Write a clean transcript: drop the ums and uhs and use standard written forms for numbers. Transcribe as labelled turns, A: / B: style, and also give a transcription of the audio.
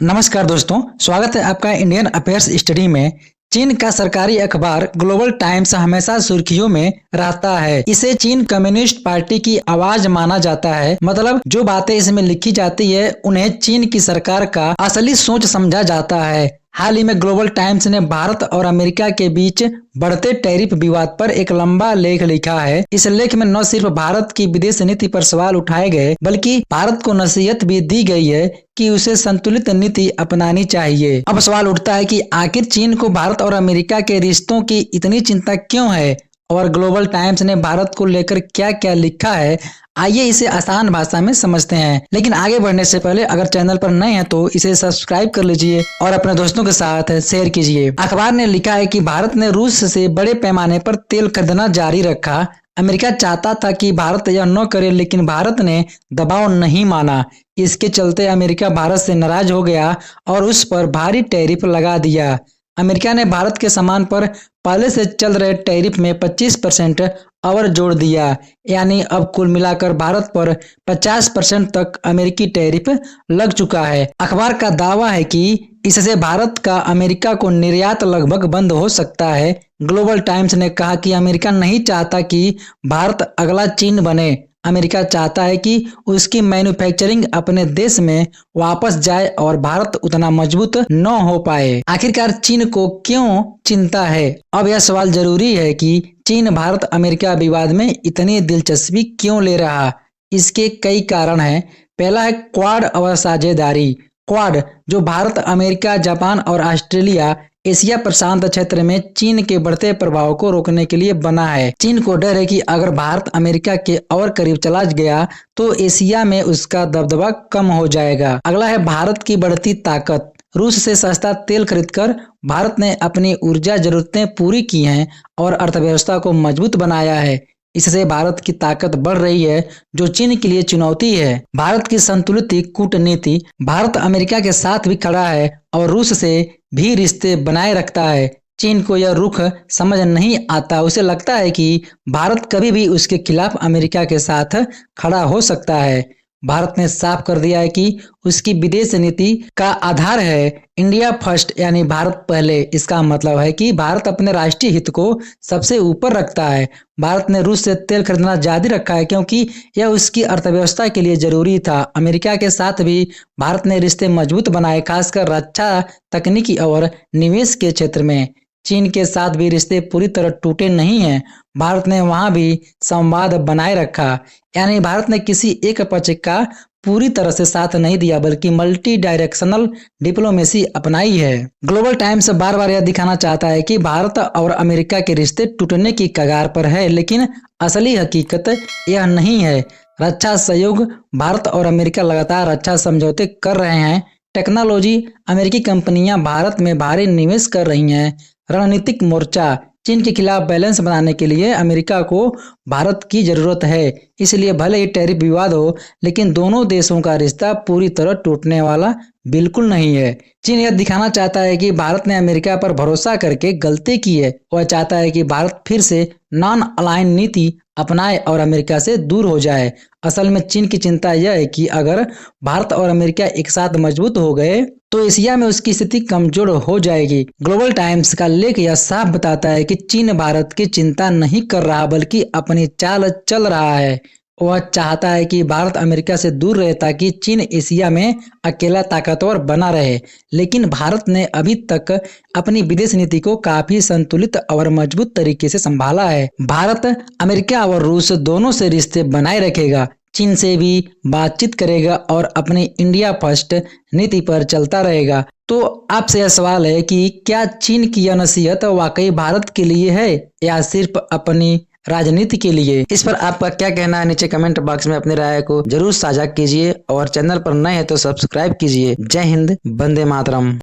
A: नमस्कार दोस्तों, स्वागत है आपका इंडियन अफेयर्स स्टडी में। चीन का सरकारी अखबार ग्लोबल टाइम्स हमेशा सुर्खियों में रहता है। इसे चीन कम्युनिस्ट पार्टी की आवाज माना जाता है। मतलब जो बातें इसमें लिखी जाती है उन्हें चीन की सरकार का असली सोच समझा जाता है। हाल ही में ग्लोबल टाइम्स ने भारत और अमेरिका के बीच बढ़ते टैरिफ विवाद पर एक लंबा लेख लिखा है। इस लेख में न सिर्फ भारत की विदेश नीति पर सवाल उठाए गए, बल्कि भारत को नसीहत भी दी गई है कि उसे संतुलित नीति अपनानी चाहिए। अब सवाल उठता है कि आखिर चीन को भारत और अमेरिका के रिश्तों की इतनी चिंता क्यों है और ग्लोबल टाइम्स ने भारत को लेकर क्या क्या लिखा है। आइए इसे आसान भाषा में समझते हैं। लेकिन आगे बढ़ने से पहले अगर चैनल पर नए हैं तो इसे सब्सक्राइब कर लीजिए और अपने दोस्तों के साथ शेयर कीजिए। अखबार ने लिखा है कि भारत ने रूस से बड़े पैमाने पर तेल खरीदना जारी रखा। अमेरिका चाहता था कि भारत यह न करे, लेकिन भारत ने दबाव नहीं माना। इसके चलते अमेरिका भारत से नाराज हो गया और उस पर भारी टैरिफ लगा दिया। अमेरिका ने भारत के सामान पर पहले से चल रहे टैरिफ में 25% और जोड़ दिया, यानी अब कुल मिलाकर भारत पर 50% तक अमेरिकी टैरिफ लग चुका है। अखबार का दावा है कि इससे भारत का अमेरिका को निर्यात लगभग बंद हो सकता है। ग्लोबल टाइम्स ने कहा कि अमेरिका नहीं चाहता कि भारत अगला चीन बने। अमेरिका चाहता है कि उसकी मैन्युफैक्चरिंग अपने देश में वापस जाए और भारत उतना मजबूत न हो पाए। आखिरकार चीन को क्यों चिंता है? अब यह सवाल जरूरी है कि चीन भारत अमेरिका विवाद में इतनी दिलचस्पी क्यों ले रहा। इसके कई कारण हैं। पहला है क्वाड और साझेदारी। क्वाड जो भारत, अमेरिका, जापान और ऑस्ट्रेलिया एशिया प्रशांत क्षेत्र में चीन के बढ़ते प्रभाव को रोकने के लिए बना है। चीन को डर है कि अगर भारत अमेरिका के और करीब चला गया तो एशिया में उसका दबदबा कम हो जाएगा। अगला है भारत की बढ़ती ताकत। रूस से सस्ता तेल खरीदकर भारत ने अपनी ऊर्जा जरूरतें पूरी की हैं और अर्थव्यवस्था को मजबूत बनाया है। इससे भारत की ताकत बढ़ रही है, जो चीन के लिए चुनौती है। भारत की संतुलित कूटनीति। भारत अमेरिका के साथ भी खड़ा है और रूस से भी रिश्ते बनाए रखता है। चीन को यह रुख समझ नहीं आता। उसे लगता है कि भारत कभी भी उसके खिलाफ अमेरिका के साथ खड़ा हो सकता है। भारत ने साफ कर दिया है कि उसकी विदेश नीति का आधार है इंडिया फर्स्ट, यानी भारत पहले। इसका मतलब है कि भारत अपने राष्ट्रीय हित को सबसे ऊपर रखता है। भारत ने रूस से तेल खरीदना जारी रखा है क्योंकि यह उसकी अर्थव्यवस्था के लिए जरूरी था। अमेरिका के साथ भी भारत ने रिश्ते मजबूत बनाए, खासकर रक्षा, तकनीकी और निवेश के क्षेत्र में। चीन के साथ भी रिश्ते पूरी तरह टूटे नहीं हैं। भारत ने वहां भी संवाद बनाए रखा, यानी भारत ने किसी एक पक्ष का पूरी तरह से साथ नहीं दिया, बल्कि मल्टी डायरेक्शनल डिप्लोमेसी अपनाई है। ग्लोबल टाइम्स बार बार यह दिखाना चाहता है कि भारत और अमेरिका के रिश्ते टूटने की कगार पर है, लेकिन असली हकीकत यह नहीं है। रक्षा सहयोग। भारत और अमेरिका लगातार रक्षा समझौते कर रहे हैं। टेक्नोलॉजी। अमेरिकी कंपनियां भारत में भारी निवेश कर रही हैं। रणनीतिक मोर्चा। चीन के खिलाफ बैलेंस बनाने के लिए अमेरिका को भारत की जरूरत है। इसलिए भले ही टैरिफ विवाद हो, लेकिन दोनों देशों का रिश्ता पूरी तरह टूटने वाला बिल्कुल नहीं है। चीन यह दिखाना चाहता है कि भारत ने अमेरिका पर भरोसा करके गलती की है। वह चाहता है कि भारत फिर से नॉन अलाइन नीति अपनाए और अमेरिका से दूर हो जाए। असल में चीन की चिंता यह है कि अगर भारत और अमेरिका एक साथ मजबूत हो गए तो एशिया में उसकी स्थिति कमजोर हो जाएगी। ग्लोबल टाइम्स का लेख यह साफ बताता है कि चीन भारत की चिंता नहीं कर रहा, बल्कि अपनी चाल चल रहा है। वह चाहता है कि भारत अमेरिका से दूर रहे ताकि चीन एशिया में अकेला ताकतवर बना रहे। लेकिन भारत ने अभी तक अपनी विदेश नीति को काफी संतुलित और मजबूत तरीके से संभाला है। भारत अमेरिका और रूस दोनों से रिश्ते बनाए रखेगा, चीन से भी बातचीत करेगा और अपनी इंडिया फर्स्ट नीति पर चलता रहेगा। तो आपसे यह सवाल है कि क्या चीन की यह नसीहत वाकई भारत के लिए है या सिर्फ अपनी राजनीति के लिए? इस पर आपका क्या कहना है? नीचे कमेंट बॉक्स में अपनी राय को जरूर साझा कीजिए और चैनल पर नए हैं तो सब्सक्राइब कीजिए। जय हिंद, वंदे मातरम।